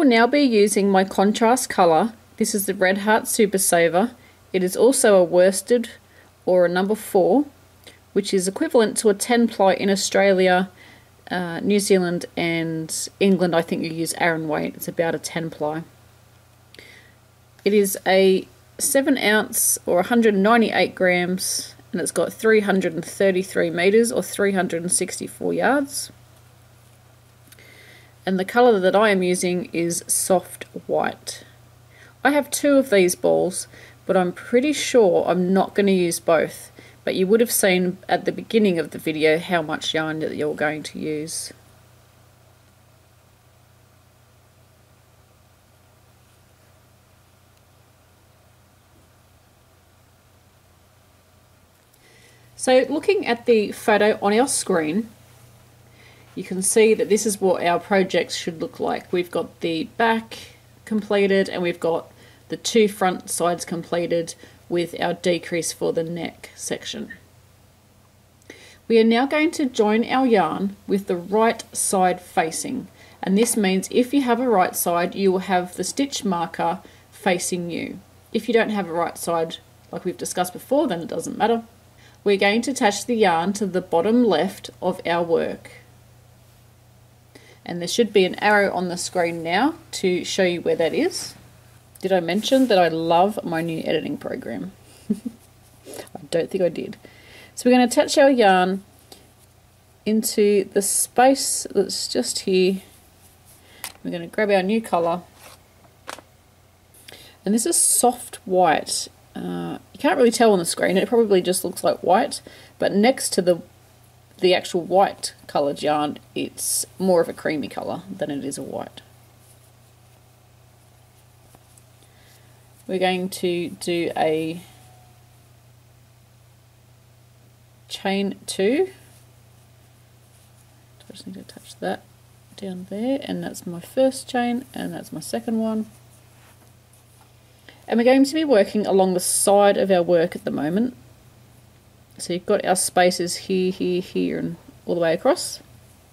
now be using my contrast colour. This is the Red Heart Super Saver. It is also a worsted or a number 4, which is equivalent to a 10 ply in Australia, New Zealand and England. I think you use Aran weight. It's about a 10 ply. It is a 7 ounce or 198 grams, and it's got 333 meters or 364 yards. And the colour that I am using is soft white. I have 2 of these balls, but I'm pretty sure I'm not going to use both. But you would have seen at the beginning of the video how much yarn that you're going to use. So looking at the photo on our screen, you can see that this is what our projects should look like. We've got the back completed and we've got the 2 front sides completed with our decrease for the neck section. We are now going to join our yarn with the right side facing, and this means if you have a right side, you will have the stitch marker facing you. If you don't have a right side, like we've discussed before, then it doesn't matter. We're going to attach the yarn to the bottom left of our work. And there should be an arrow on the screen now to show you where that is. Did I mention that I love my new editing program? I don't think I did. So we're going to attach our yarn into the space that's just here. We're going to grab our new colour. And this is soft white. You can't really tell on the screen, it probably just looks like white, but next to the actual white coloured yarn, it's more of a creamy colour than it is a white. We're going to do a chain 2. I just need to attach that down there, and that's my first chain, and that's my second one. And we're going to be working along the side of our work at the moment. So you've got our spaces here, here, here, and all the way across.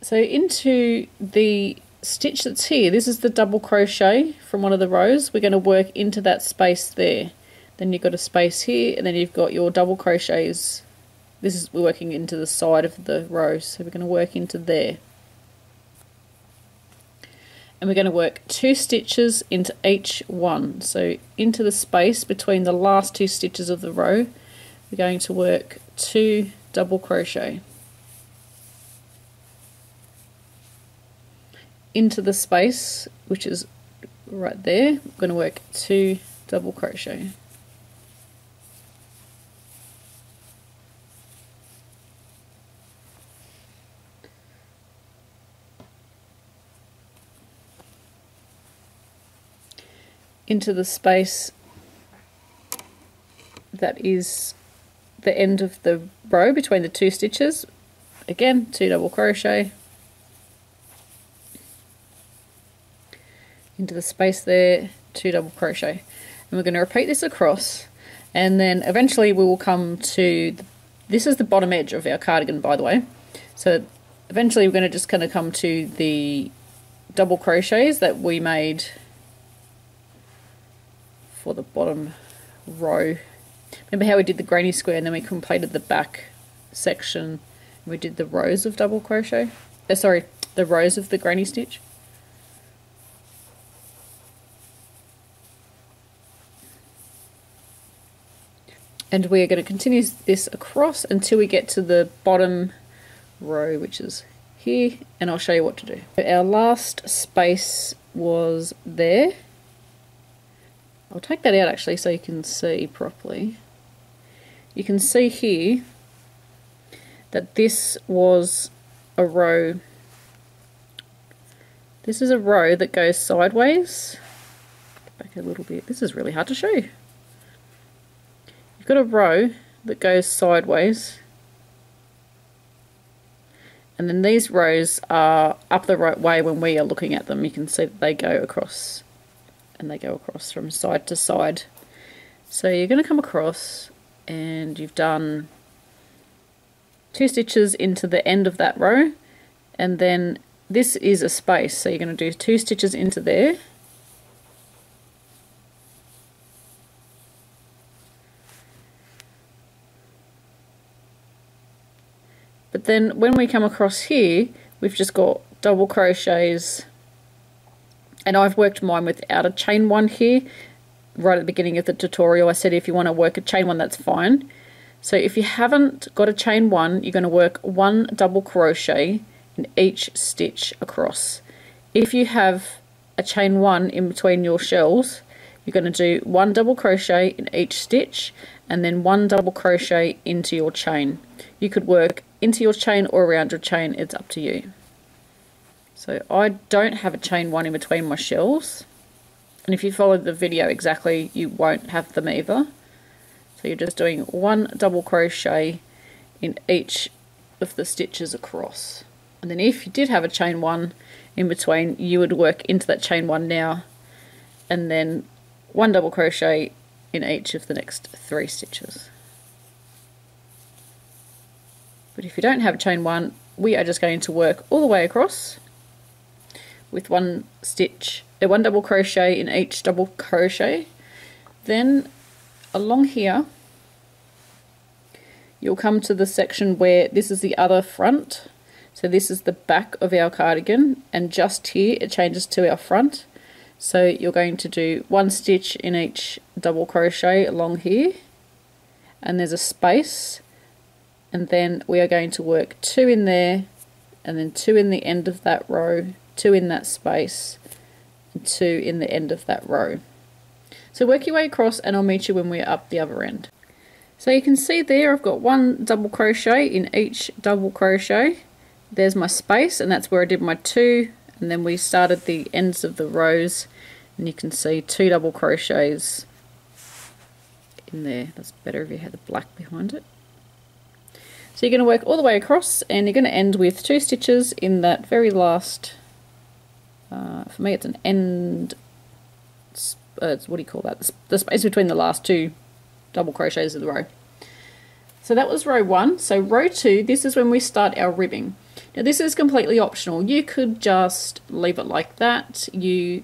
So into the stitch that's here, this is the double crochet from one of the rows. We're going to work into that space there. Then you've got a space here, and then you've got your double crochets. We're working into the side of the row, so we're going to work into there. And we're going to work 2 stitches into each one. So into the space between the last 2 stitches of the row, we're going to work 2 double crochet. Into the space, which is right there, we're going to work 2 double crochet. Into the space that is the end of the row between the 2 stitches, again 2 double crochet. Into the space there, 2 double crochet, and we're going to repeat this across, and then eventually we will come to this is the bottom edge of our cardigan, by the way. So eventually we're going to just kind of come to the double crochets that we made for the bottom row. Remember how we did the granny square and then we completed the back section and we did the rows of double crochet? Sorry, the rows of the granny stitch. And we are going to continue this across until we get to the bottom row, which is here, and I'll show you what to do. So our last space was there. I'll take that out actually so you can see properly. You can see here that this was a row. This is a row that goes sideways. Back a little bit. This is really hard to show you. You've got a row that goes sideways, and then these rows are up the right way when we are looking at them. You can see that they go across, and they go across from side to side. So you're going to come across and you've done 2 stitches into the end of that row, and then this is a space, so you're going to do 2 stitches into there, But then when we come across here, we've just got double crochets, and I've worked mine without a chain one here. Right at the beginning of the tutorial I said if you want to work a chain one, that's fine. So if you haven't got a chain one, you're going to work one double crochet in each stitch across. If you have a chain one in between your shells, you're going to do one double crochet in each stitch and then one double crochet into your chain. You could work into your chain or around your chain, it's up to you. So I don't have a chain one in between my shells, and if you followed the video exactly, you won't have them either. So you're just doing one double crochet in each of the stitches across. And then if you did have a chain one in between, you would work into that chain one now, and then one double crochet in each of the next 3 stitches. But if you don't have a chain one, we are just going to work all the way across with one double crochet in each double crochet. Then along here you'll come to the section where this is the other front. So this is the back of our cardigan, and just here it changes to our front. So you're going to do one stitch in each double crochet along here, and there's a space, and then we are going to work 2 in there, and then 2 in the end of that row, 2 in that space, and 2 in the end of that row. So work your way across and I'll meet you when we're up the other end. So you can see there I've got one double crochet in each double crochet. There's my space, and that's where I did my 2, and then we started the ends of the rows, and you can see 2 double crochets in there. That's better if you had the black behind it. So you're going to work all the way across, and you're going to end with 2 stitches in that very last, for me it's an end, what do you call that, the space between the last 2 double crochets of the row. So that was row 1. So row 2, this is when we start our ribbing. Now this is completely optional. You could just leave it like that. You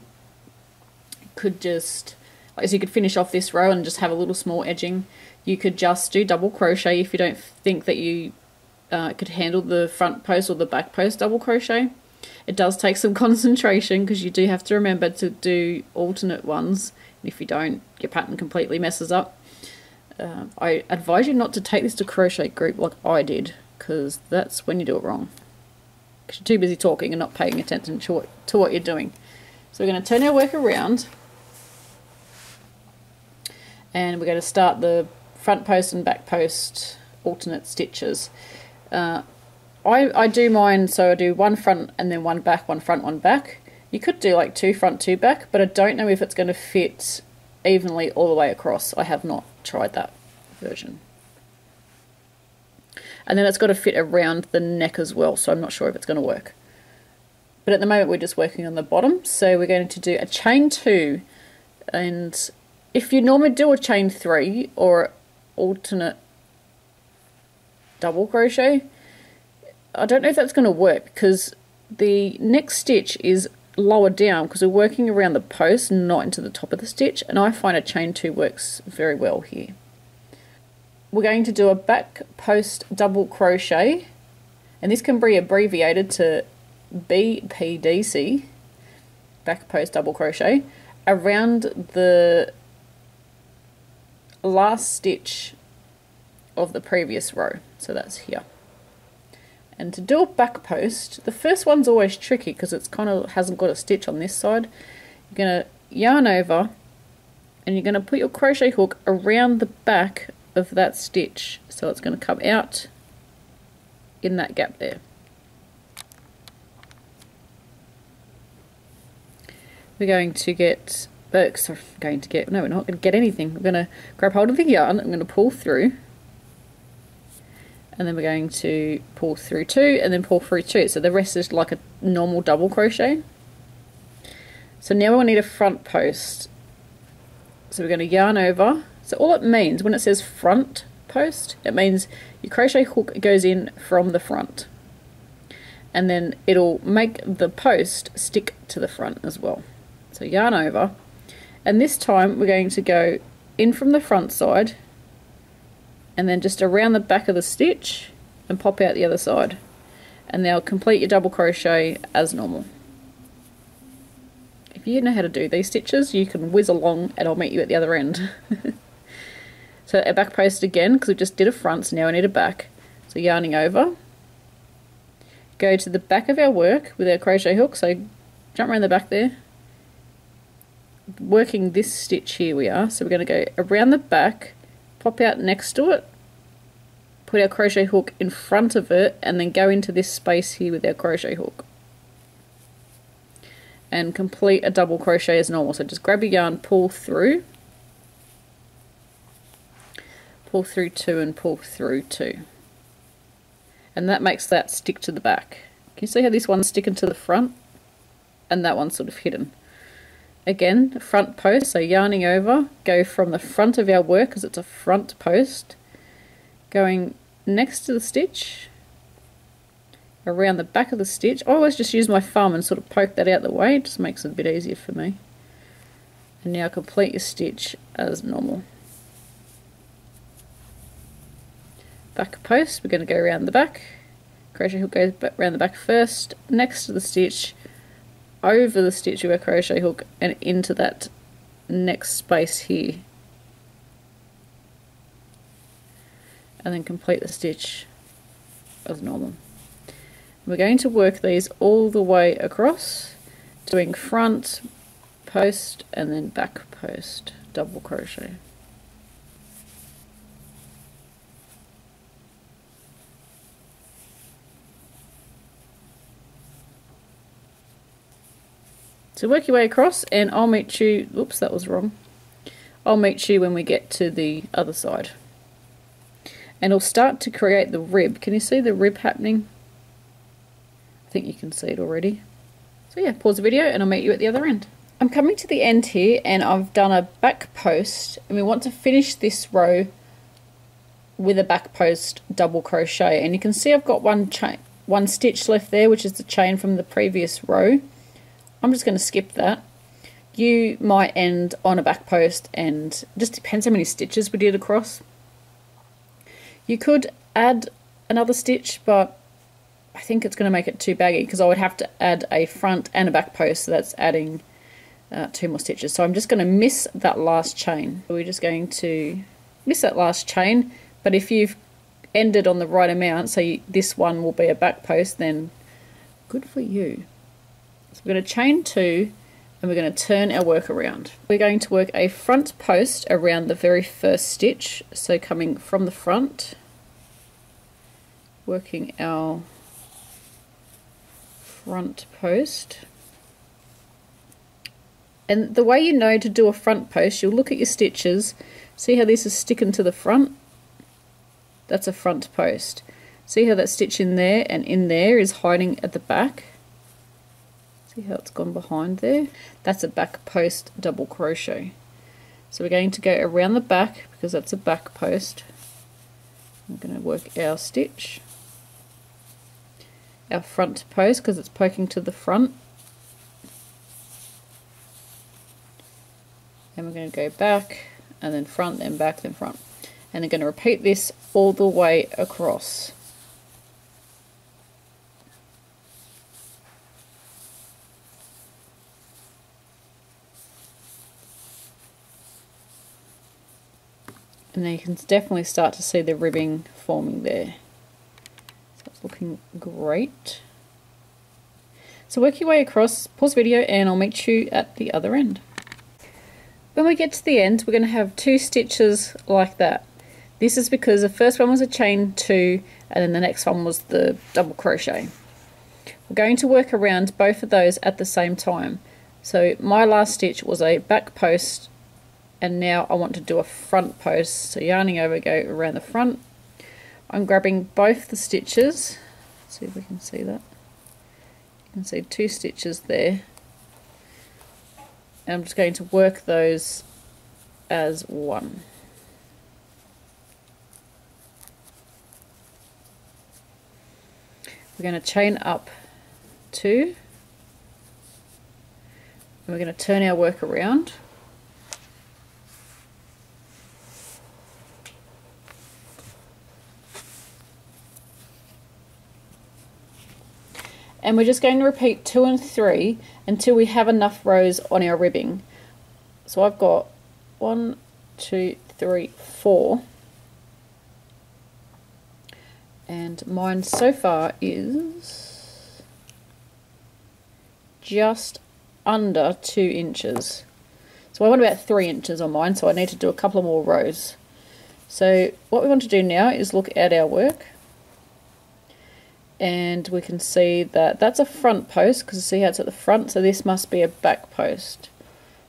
could just, as you could finish off this row and just have a little small edging. You could just do double crochet if you don't think that you could handle the front post or the back post double crochet. It does take some concentration because you do have to remember to do alternate ones. If you don't, your pattern completely messes up. I advise you not to take this to crochet group like I did, because that's when you do it wrong. Because you're too busy talking and not paying attention to what you're doing. So we're going to turn our work around, and we're going to start the front post and back post alternate stitches. I do mine, so I do one front and then one back, one front, one back. You could do like 2 front, 2 back, but I don't know if it's going to fit evenly all the way across. I have not tried that version. And then it's got to fit around the neck as well, so I'm not sure if it's going to work. But at the moment we're just working on the bottom, so we're going to do a chain 2, and if you normally do a chain 3 or alternate double crochet, I don't know if that's going to work, because the next stitch is lower down because we're working around the post, not into the top of the stitch, and I find a chain 2 works very well here. We're going to do a back post double crochet, and this can be abbreviated to BPDC, back post double crochet, around the last stitch of the previous row. So that's here. And to do a back post, the first one's always tricky because it's kind of hasn't got a stitch on this side. You're going to yarn over, and you're going to put your crochet hook around the back of that stitch, so it's going to come out in that gap there. We're going to get, no, we're not going to get anything. We're going to grab hold of the yarn, I'm going to pull through, and then we're going to pull through 2 and then pull through 2. So the rest is like a normal double crochet. So now we need a front post. So we're going to yarn over. So all it means when it says front post, it means your crochet hook goes in from the front, and then it'll make the post stick to the front as well. So yarn over, and this time we're going to go in from the front side and then just around the back of the stitch and pop out the other side. And now complete your double crochet as normal. If you know how to do these stitches, you can whiz along and I'll meet you at the other end. So a back post again, because we just did a front, so now I need a back. So yarning over, go to the back of our work with our crochet hook, so jump around the back there, working this stitch here we are, so we're going to go around the back, pop out next to it, put our crochet hook in front of it, and then go into this space here with our crochet hook. And complete a double crochet as normal, so just grab your yarn, pull through 2 and pull through 2. And that makes that stick to the back. Can you see how this one's sticking to the front? And that one's sort of hidden. Again, front post, so yarning over, go from the front of our work, because it's a front post, going next to the stitch, around the back of the stitch. I always just use my thumb and sort of poke that out the way, it just makes it a bit easier for me. And now complete your stitch as normal. Back post, we're going to go around the back, crochet hook goes around the back first, next to the stitch, over the stitch with our crochet hook and into that next space here, and then complete the stitch as normal. We're going to work these all the way across, doing front post and then back post, double crochet. So work your way across and I'll meet you, oops, that was wrong. I'll meet you when we get to the other side. And I'll start to create the rib. Can you see the rib happening? I think you can see it already. So yeah, pause the video and I'll meet you at the other end. I'm coming to the end here and I've done a back post and we want to finish this row with a back post double crochet. And you can see I've got one stitch left there, which is the chain from the previous row. I'm just going to skip that. You might end on a back post, and it just depends how many stitches we did across. You could add another stitch, but I think it's going to make it too baggy because I would have to add a front and a back post, so that's adding 2 more stitches. So I'm just going to miss that last chain. We're just going to miss that last chain, but if you've ended on the right amount, so this one will be a back post, then good for you. So we're going to chain 2 and we're going to turn our work around. We're going to work a front post around the very first stitch, so coming from the front, working our front post. And the way you know to do a front post, you'll look at your stitches, see how this is sticking to the front? That's a front post. See how that stitch in there and in there is hiding at the back? See how it's gone behind there? That's a back post double crochet. So we're going to go around the back because that's a back post. I'm going to work our stitch, our front post because it's poking to the front, and we're going to go back and then front, then back, then front, and we're going to repeat this all the way across. And then you can definitely start to see the ribbing forming there. So it's looking great. So work your way across, pause the video, and I'll meet you at the other end. When we get to the end, we're going to have 2 stitches like that. This is because the first one was a chain 2, and then the next one was the double crochet. We're going to work around both of those at the same time. So my last stitch was a back post, and now I want to do a front post. So yarning over, go around the front. I'm grabbing both the stitches. Let's see if we can see that. You can see 2 stitches there. And I'm just going to work those as one. We're going to chain up 2. And we're going to turn our work around. and we're just going to repeat 2 and 3 until we have enough rows on our ribbing. So I've got 1, 2, 3, 4, and mine so far is just under 2 inches. So I want about 3 inches on mine, so I need to do a couple of more rows. So what we want to do now is look at our work, and we can see that that's a front post, because see how it's at the front, so this must be a back post.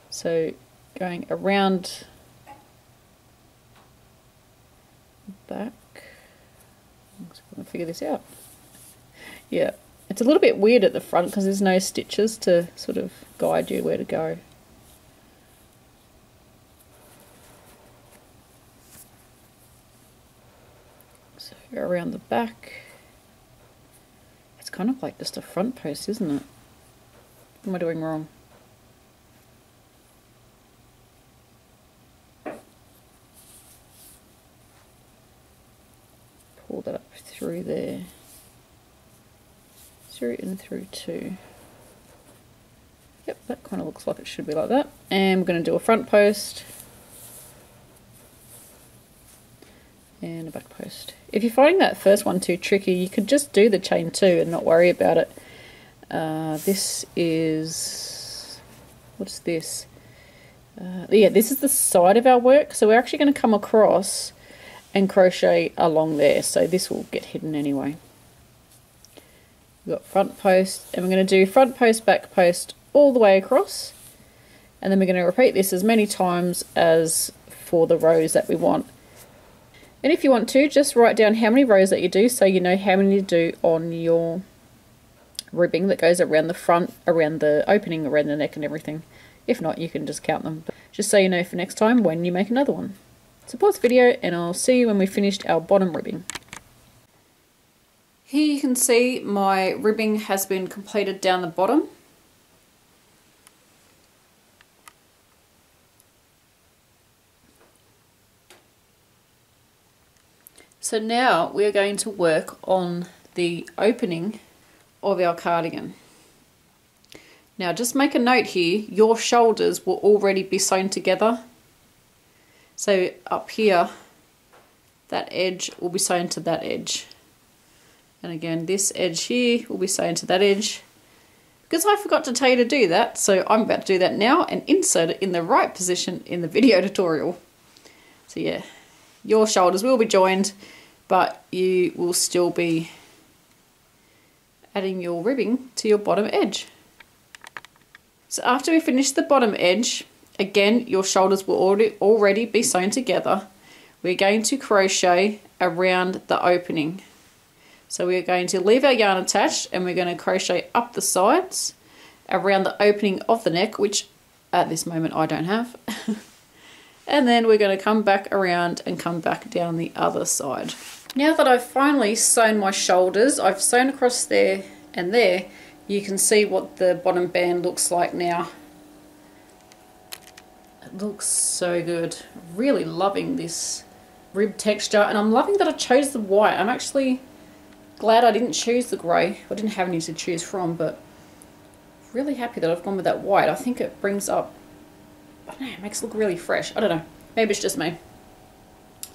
So going around back, I'm just going to figure this out. Yeah, it's a little bit weird at the front because there's no stitches to sort of guide you where to go. So around the back, it's kind of like just a front post, isn't it? What am I doing wrong? Pull that up through there, through and through 2. Yep, that kind of looks like it should be like that. And we're going to do a front post and a back post. If you're finding that first one too tricky, you could just do the chain 2 and not worry about it. This is, what's this? Yeah, this is the side of our work, so we're actually going to come across and crochet along there, so this will get hidden anyway. We've got front post, and we're going to do front post, back post all the way across, and then we're going to repeat this as many times as for the rows that we want. And if you want to, just write down how many rows that you do, so you know how many to do on your ribbing that goes around the front, around the opening, around the neck and everything. If not, you can just count them, but just so you know for next time when you make another one. So pause the video and I'll see you when we've finished our bottom ribbing. Here you can see my ribbing has been completed down the bottom. So now we are going to work on the opening of our cardigan. Now just make a note here, your shoulders will already be sewn together. So up here, that edge will be sewn to that edge. And again, this edge here will be sewn to that edge. Because I forgot to tell you to do that, so I'm about to do that now and insert it in the right position in the video tutorial. So yeah, your shoulders will be joined, but you will still be adding your ribbing to your bottom edge. So after we finish the bottom edge, again, your shoulders will already be sewn together. We're going to crochet around the opening. So we're going to leave our yarn attached and we're going to crochet up the sides around the opening of the neck, which at this moment I don't have. And then we're going to come back around and come back down the other side. Now that I've finally sewn my shoulders, I've sewn across there and there, you can see what the bottom band looks like now. It looks so good. Really loving this rib texture, and I'm loving that I chose the white. I'm actually glad I didn't choose the grey. I didn't have any to choose from, but really happy that I've gone with that white. I think it brings up, I don't know, it makes it look really fresh. I don't know, maybe it's just me.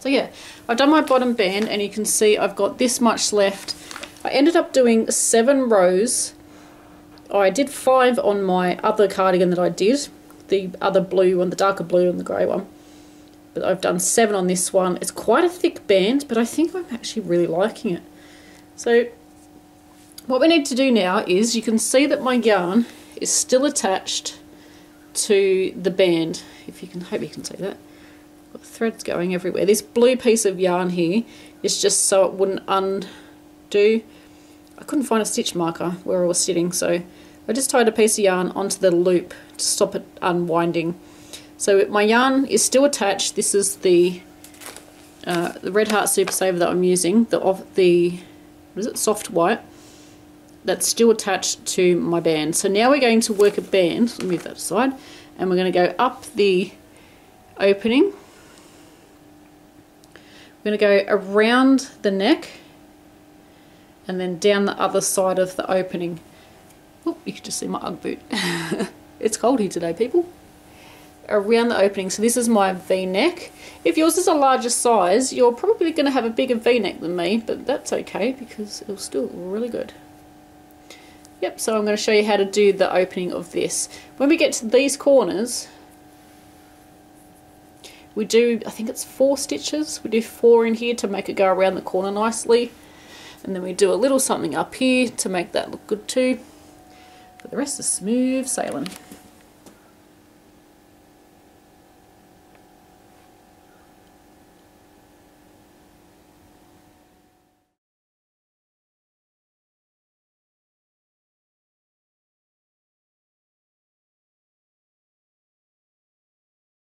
So yeah, I've done my bottom band and you can see I've got this much left. I ended up doing 7 rows. I did 5 on my other cardigan that I did, the other blue one, the darker blue and the grey one. But I've done 7 on this one. It's quite a thick band, but I think I'm actually really liking it. So what we need to do now is, you can see that my yarn is still attached to the band. If you can, hope you can see that. Got threads going everywhere. This blue piece of yarn here is just so it wouldn't undo. I couldn't find a stitch marker where I was sitting, so I just tied a piece of yarn onto the loop to stop it unwinding. So my yarn is still attached. This is the Red Heart Super Saver that I'm using, what is it, soft white, that's still attached to my band. So now we're going to work a band, let me move that aside, and we're going to go up the opening. We're going to go around the neck and then down the other side of the opening. You can just see my Ugg boot. It's cold here today, people. Around the opening, so this is my V-neck. If yours is a larger size, you're probably going to have a bigger V-neck than me, but that's okay because it'll still look really good. Yep, so I'm going to show you how to do the opening of this. When we get to these corners, we do, I think it's 4 stitches. We do 4 in here to make it go around the corner nicely. And then we do a little something up here to make that look good too. But the rest is smooth sailing.